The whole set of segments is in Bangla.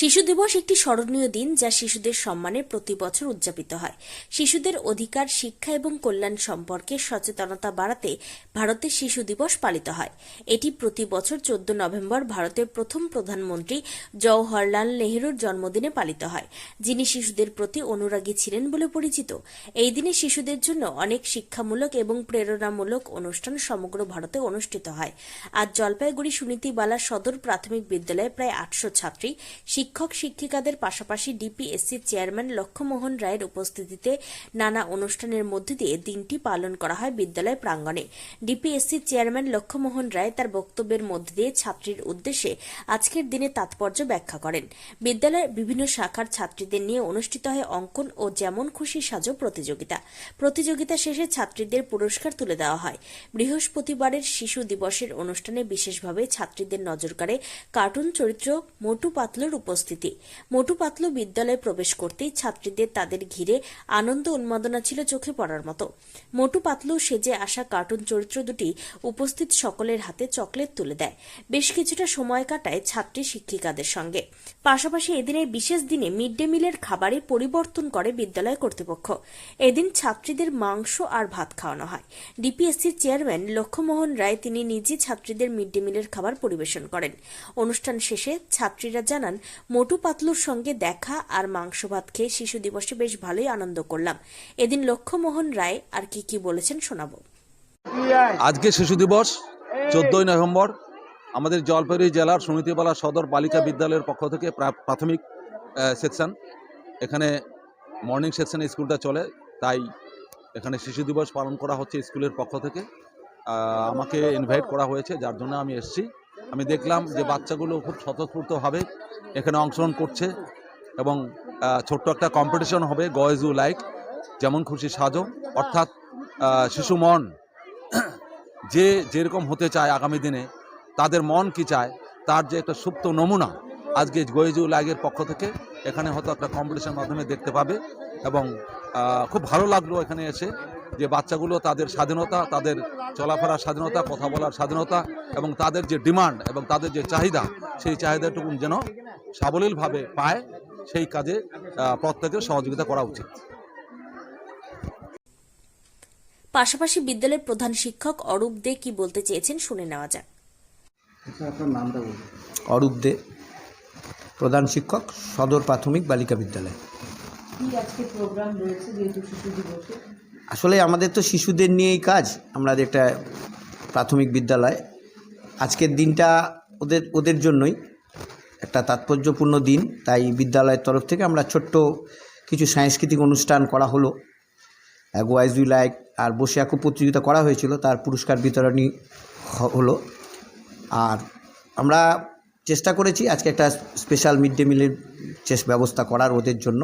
শিশু দিবস একটি স্মরণীয় দিন যা শিশুদের সম্মানে প্রতি বছর উদযাপিত হয়। শিশুদের অধিকার, শিক্ষা এবং কল্যাণ সম্পর্কে সচেতনতা বাড়াতে ভারতে শিশু দিবস পালিত হয়। এটি প্রতি বছর 14 নভেম্বর ভারতের প্রথম প্রধানমন্ত্রী জওহরলাল নেহরুর জন্মদিনে পালিত হয়, যিনি শিশুদের প্রতি অনুরাগী ছিলেন বলে পরিচিত। এই দিনে শিশুদের জন্য অনেক শিক্ষামূলক এবং প্রেরণামূলক অনুষ্ঠান সমগ্র ভারতে অনুষ্ঠিত হয়। আজ জলপাইগুড়ি সুনীতিবালা সদর প্রাথমিক বিদ্যালয়ে প্রায় 800 ছাত্রী, শিক্ষক শিক্ষিকাদের পাশাপাশি ডিপিএসসি চেয়ারম্যান লক্ষ্যমোহন রায়ের উপস্থিতিতে নানা অনুষ্ঠানের মধ্য দিয়ে দিনটি পালন করা হয় বিদ্যালয় প্রাঙ্গণে। ডিপিএসসি চেয়ারম্যান লক্ষ্যমোহন রায় তার বক্তব্যের মধ্য দিয়ে ছাত্রীর উদ্দেশ্যে আজকের দিনে তাৎপর্য ব্যাখ্যা করেন। বিদ্যালয়ের বিভিন্ন শাখার ছাত্রীদের নিয়ে অনুষ্ঠিত হয় অঙ্কন ও যেমন খুশি সাজো প্রতিযোগিতা শেষে ছাত্রীদের পুরস্কার তুলে দেওয়া হয়। বৃহস্পতিবারের শিশু দিবসের অনুষ্ঠানে বিশেষভাবে ছাত্রীদের নজর কাড়ে কার্টুন চরিত্র মোটু পাতলুর উপস্থিতি। মোটু পাতলু বিদ্যালয়ে প্রবেশ করতেই ছাত্রীদের তাদের ঘিরে আনন্দ উন্মাদনা ছিল চোখে পড়ার মতো। মোটু পাতলু সেজে আসা কার্টুন চরিত্র দুটি উপস্থিত সকলের হাতে চকলেট তুলে দেয়। বেশ কিছুটা সময় কাটায় ছাত্রী শিক্ষিকাদের সঙ্গে। পাশাপাশি এদিনের বিশেষ দিনে মিড ডে মিলের খাবারে পরিবর্তন করে বিদ্যালয় কর্তৃপক্ষ। এদিন ছাত্রীদের মাংস আর ভাত খাওয়ানো হয়। ডিপিএসসির চেয়ারম্যান লক্ষ্যমোহন রায় তিনি নিজে ছাত্রীদের মিড ডে মিলের খাবার পরিবেশন করেন। অনুষ্ঠান শেষে ছাত্রীরা জানান, মোটু পাতলুর সঙ্গে দেখা আর মাংস ভাত খেয়ে শিশু দিবসে বেশ ভালোই আনন্দ করলাম। এদিন লক্ষ্যমোহন রায় আর কি বলেছেন শোনাবো। আজকে শিশু দিবস 14 নভেম্বর আমাদের জলপাইগুড়ি জেলার সুনীতিবালা সদর বালিকা বিদ্যালয়ের পক্ষ থেকে প্রাথমিক সেকশন, এখানে মর্নিং সেকশনে স্কুলটা চলে, তাই এখানে শিশু দিবস পালন করা হচ্ছে স্কুলের পক্ষ থেকে। আমাকে ইনভাইট করা হয়েছে, যার জন্য আমি এসেছি। আমি দেখলাম যে বাচ্চাগুলো খুব স্বতঃস্ফূর্তভাবে এখানে অংশগ্রহণ করছে এবং ছোট্ট একটা কম্পিটিশন হবে, গয়েজ ইউ লাইক, যেমন খুশি সাজো, অর্থাৎ শিশু মন যেরকম হতে চায় আগামী দিনে, তাদের মন কি চায় তার যে একটা সুপ্ত নমুনা আজকে গয়েজ ইউ লাইকের পক্ষ থেকে এখানে হয়তো একটা কম্পিটিশনের মাধ্যমে দেখতে পাবে। এবং খুব ভালো লাগলো এখানে এসে যে বাচ্চাগুলো তাদের স্বাধীনতা, তাদের চলাফেরার স্বাধীনতা, কথা বলার স্বাধীনতা এবং তাদের যে ডিমান্ড এবং তাদের যে চাহিদা, সেই চাহিদাটুকু যেন সাবলীলভাবে পায়, সেই কাজে প্রত্যেকের সহযোগিতা করা উচিত। পাশাপাশি বিদ্যালয়ের প্রধান শিক্ষক অরূপ দে কি বলতে চেয়েছেন শুনে নেওয়া যাক। অরূপ দে, প্রধান শিক্ষক, সদর প্রাথমিক বালিকা বিদ্যালয়। আসলে আমাদের তো শিশুদের নিয়েই কাজ, আমাদের একটা প্রাথমিক বিদ্যালয়। আজকের দিনটা ওদের জন্যই একটা তাৎপর্যপূর্ণ দিন, তাই বিদ্যালয়ের তরফ থেকে আমরা ছোট্ট কিছু সাংস্কৃতিক অনুষ্ঠান করা হলো। গয়েজ ইউ লাইক আর বসে আঁকো প্রতিযোগিতা করা হয়েছিল, তার পুরস্কার বিতরণী হলো। আর আমরা চেষ্টা করেছি আজকে একটা স্পেশাল মিড ডে মিলের ব্যবস্থা করার ওদের জন্য,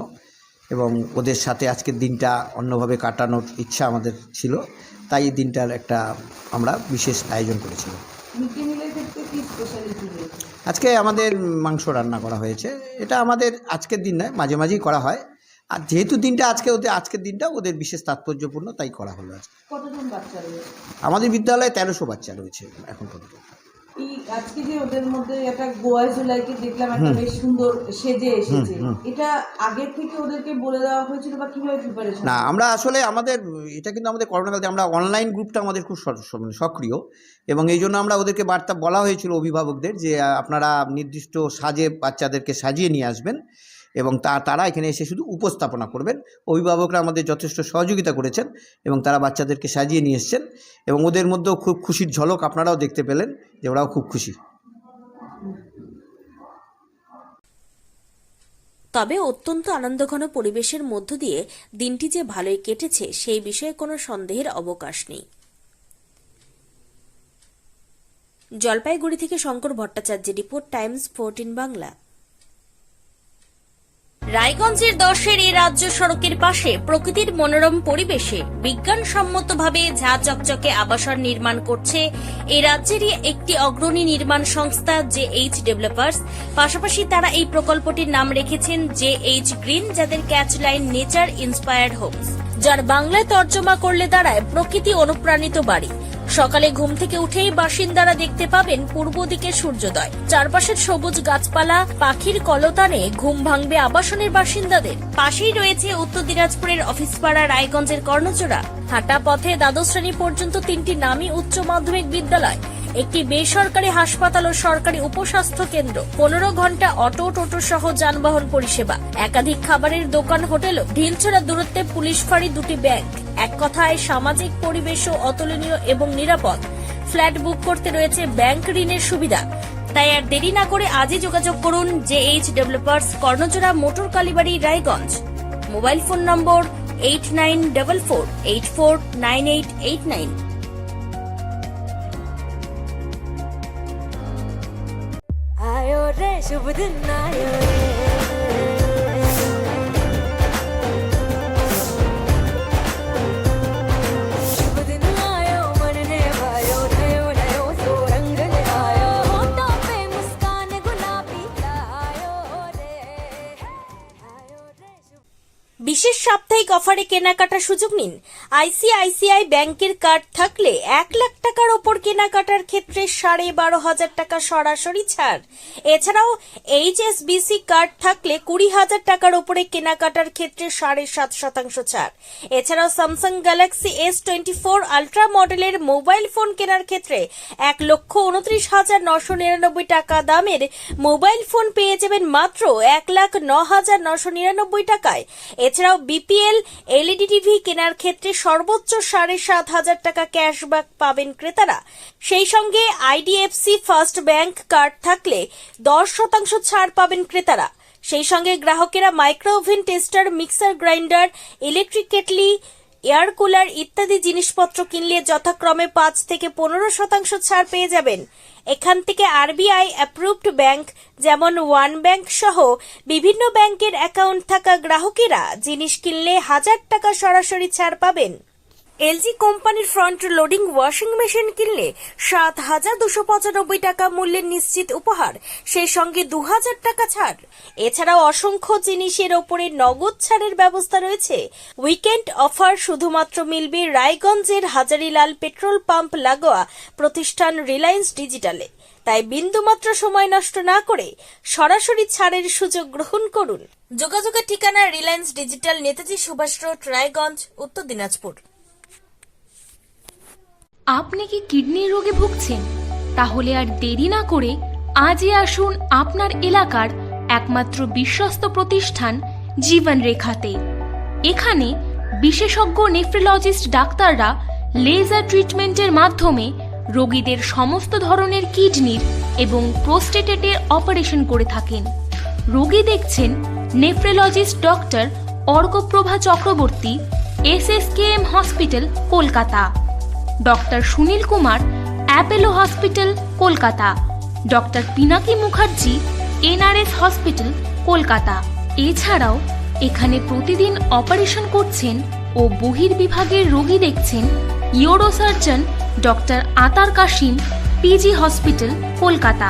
এবং ওদের সাথে আজকের দিনটা অন্যভাবে কাটানোর ইচ্ছা আমাদের ছিল, তাই এই দিনটার একটা আমরা বিশেষ আয়োজন করেছিলাম। আজকে আমাদের মাংস রান্না করা হয়েছে। এটা আমাদের আজকের দিন নয়, মাঝে মাঝেই করা হয়। আর যেহেতু দিনটা আজকের দিনটা ওদের বিশেষ তাৎপর্যপূর্ণ, তাই করা হলো। আজকে কতজন বাচ্চা রয়েছে আমাদের বিদ্যালয়ে? 1300 বাচ্চা রয়েছে এখন পর্যন্ত। আজকে যে ওদের মধ্যে একটা গোয়া জুলাইকে দেখলাম একটা বেশ সুন্দর সেজে এসেছে, এটা আগে থেকে ওদেরকে বলে দেওয়া হয়েছিল বা কিভাবে প্রিপারেশন? না, আমরা আসলে এটা কিন্তু আমাদের করোনাকালে আমরা অনলাইন গ্রুপটা আমাদের খুব সক্রিয়, এবং এই জন্য আমরা ওদেরকে বার্তা বলা হয়েছিল অভিভাবকদের যে আপনারা নির্দিষ্ট সাজে বাচ্চাদেরকে সাজিয়ে নিয়ে আসবেন এবং তারা এখানে এসে শুধু উপস্থাপনা করবেন। অভিভাবকরা আমাদের যথেষ্ট সহযোগিতা করেছেন এবং তারা বাচ্চাদেরকে সাজিয়ে নিয়ে এসছেন, এবং ওদের মধ্যেও খুব খুশির ঝলক আপনারাও দেখতে পেলেন যে ওরাও খুব খুশি। তবে অত্যন্ত আনন্দঘন পরিবেশের মধ্য দিয়ে দিনটি যে ভালোই কেটেছে সেই বিষয়ে কোনো সন্দেহের অবকাশ নেই। জলপাইগুড়ি থেকে শঙ্কর ভট্টাচার্যের রিপোর্ট, টাইমস 14 বাংলা। রায়গঞ্জের 10-এর এই রাজ্য সড়কের পাশে প্রকৃতির মনোরম পরিবেশে বিজ্ঞানসম্মতভাবে ঝা চকচকে আবাসন নির্মাণ করছে এই রাজ্যেরই একটি অগ্রণী নির্মাণ সংস্থা JH ডেভেলপার্স। পাশাপাশি তারা এই প্রকল্পটির নাম রেখেছেন JH গ্রিন, যাদের ক্যাচলাইন নেচার ইন্সপায়ার্ড হোমস, যার বাংলায় তর্জমা করলে দাঁড়ায় প্রকৃতি অনুপ্রাণিত বাড়ি। সকালে ঘুম থেকে উঠেই বাসিন্দারা দেখতে পাবেন পূর্ব দিকে সূর্যোদয়। চারপাশের সবুজ গাছপালা, পাখির কলতানে ঘুম ভাঙবে আবাসনের বাসিন্দাদের। পাশেই রয়েছে উত্তর দিনাজপুরের অফিসপাড়া রায়গঞ্জের কর্ণচূড়া। হাঁটা পথে দ্বাদশ শ্রেণী পর্যন্ত 3টি নামী উচ্চ মাধ্যমিক বিদ্যালয়, একটি বেসরকারি হাসপাতাল ও সরকারি উপস্বাস্থ্য কেন্দ্র, 15 ঘন্টা অটো, টোটো সহ যানবাহন পরিষেবা, একাধিক খাবারের দোকান, হোটেলও, ঢিলছড়া দূরত্বে পুলিশ ফাঁড়ি, 2টি ব্যাংক। এক কথায় সামাজিক পরিবেশও অতুলনীয় এবং নিরাপদ। ফ্ল্যাট বুক করতে রয়েছে ব্যাংক ঋণের সুবিধা। তাই আর দেরি না করে আজই যোগাযোগ করুন JH developers, Karnajora, motor Kalibari, Raiganj. Mobile phone নম্বর 8944849889। आयो रे शुभ दिन आयो रे शुभ दिन आयो मन ने भायो नयो नयो सो रंग ले आयो होठों पे मुस्कान गुलाबी आयो रे शुभ। বিশেষ সাপ্তাহিক অফারে কেনাকাটার সুযোগ নিন। ICICI ব্যাংকের কার্ড থাকলে 1 লাখ টাকার ওপর কেনাকাটার ক্ষেত্রে 12,500 টাকা সরাসরি ছাড়। এছাড়াও HSBC কার্ড থাকলে 20,000 টাকার ওপরে কেনাকাটার ক্ষেত্রে 7.5% ছাড়। এছাড়াও স্যামসাং গ্যালাক্সি S24 আলট্রা মডেলের মোবাইল ফোন কেনার ক্ষেত্রে 1,29,999 টাকা দামের মোবাইল ফোন পেয়ে যাবেন মাত্র 1,09,999 টাকায়। এছাড়াও BPL LED টিভি কেনার ক্ষেত্রে সর্বোচ্চ 7,500 টাকা ক্যাশব্যাক পাবেন ক্রেতারা। সেই সঙ্গে IDFC ফার্স্ট ব্যাংক কার্ড থাকলে 10% ছাড় পাবেন ক্রেতারা। সেই সঙ্গে গ্রাহকেরা micro oven, tester, mixer grinder, electric kettle, air cooler ইত্যাদি জিনিসপত্র কিনলে যথাক্রমে 5 থেকে 15% ছাড় পেয়ে যাবেন। এখান থেকে RBI অ্যাপ্রুভড ব্যাংক যেমন ওয়ান ব্যাংক সহ বিভিন্ন ব্যাংকের অ্যাকাউন্ট থাকা গ্রাহকেরা জিনিস কিনলে 1000 টাকা সরাসরি ছাড় পাবেন। LG কোম্পানির ফ্রন্ট লোডিং ওয়াশিং মেশিন কিনলে 7,295 টাকা মূল্যের নিশ্চিত উপহার, সেই সঙ্গে 2,000 টাকা ছাড়। এছাড়াও অসংখ্য জিনিসের ওপরে নগদ ছাড়ের ব্যবস্থা রয়েছে। উইকেন্ড অফার শুধুমাত্র মিলবে রায়গঞ্জের হাজারিলাল পেট্রোল পাম্প লাগোয়া প্রতিষ্ঠান রিলায়েন্স ডিজিটালে। তাই বিন্দুমাত্র সময় নষ্ট না করে সরাসরি ছাড়ের সুযোগ গ্রহণ করুন। যোগাযোগের ঠিকানা রিলায়েন্স ডিজিটাল, নেতাজি সুভাষ রোড, রায়গঞ্জ, উত্তর দিনাজপুর। আপনি কি কিডনি রোগে ভুগছেন? তাহলে আর দেরি না করে আজই আসুন আপনার এলাকার একমাত্র বিশ্বস্ত প্রতিষ্ঠান জীবন রেখাতে। এখানে বিশেষজ্ঞ নেফ্রোলজিস্ট ডাক্তাররা লেজার ট্রিটমেন্টের মাধ্যমে রোগীদের সমস্ত ধরনের কিডনির এবং প্রোস্টেটের অপারেশন করে থাকেন। রোগী দেখছেন nephrologist doctor Arkaprava Chakraborty, SSKM hospital, Kolkata. Doctor Sunil Kumar, Apollo hospital, Kolkata. Doctor Pinaki Mukherjee, NRS hospital, Kolkata. এছাড়াও এখানে প্রতিদিন অপারেশন করছেন ও বহির্বিভাগের রোগী দেখছেন ইউরোসার্জন ডক্টর আতার কাশিম, PG হসপিটাল, কলকাতা।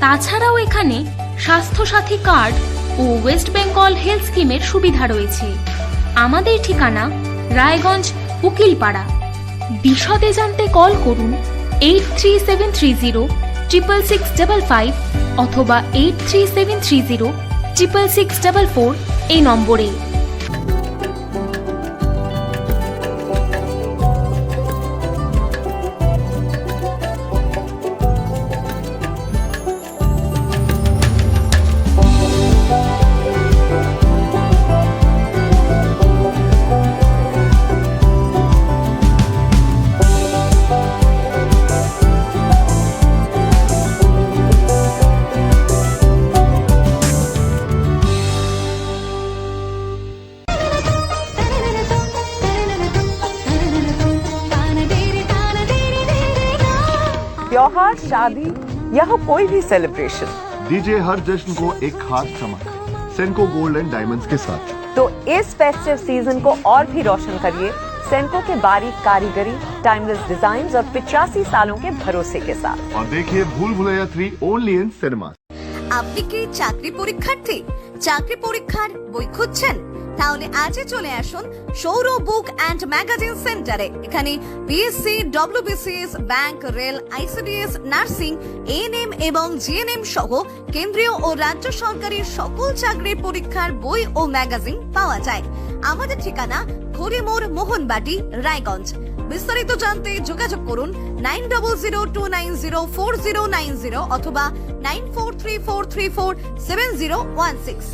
তাছাড়াও এখানে স্বাস্থ্যসাথী কার্ড ও ওয়েস্ট বেঙ্গল হেলথ স্কিমের সুবিধা রয়েছে। আমাদের ঠিকানা রায়গঞ্জ, উকিলপাড়া। বিশদে জানতে কল করুন 8373066655 অথবা 8373066644 এই নম্বরে। त्योहार, शादी या हो कोई भी सेलिब्रेशन, दीजिए हर जश्न को एक खास चमक सेंको गोल्ड एंड डायमंड्स के साथ। तो इस फेस्टिव सीजन को और भी रोशन करिए सेंको के बारीक कारीगरी, टाइमलेस डिजाइन और 85 सालों के भरोसे के साथ। और देखिए भूल भुलैया 3 ओनली इन सिनेमा। আপনি কি চাকরি পরীক্ষার্থী? চাকরি পরীক্ষার বই খুঁজছেন? তাহলে আজই চলে আসুন সৌর বুক অ্যান্ড ম্যাগাজিন সেন্টারে। এখানে BSc, WBCS, bank, rail, ICDS, nursing, ANM এবং জিএনএম সহ কেন্দ্রীয় ও রাজ্য সরকারের সকল চাকরির পরীক্ষার বই ও ম্যাগাজিন পাওয়া যায়। আমাদের ঠিকানা ঘড়িমোড়, মোহনবাটি, রায়গঞ্জ। বিস্তারিত জানতে যোগাযোগ করুন 9002904090 অথবা 9434347016।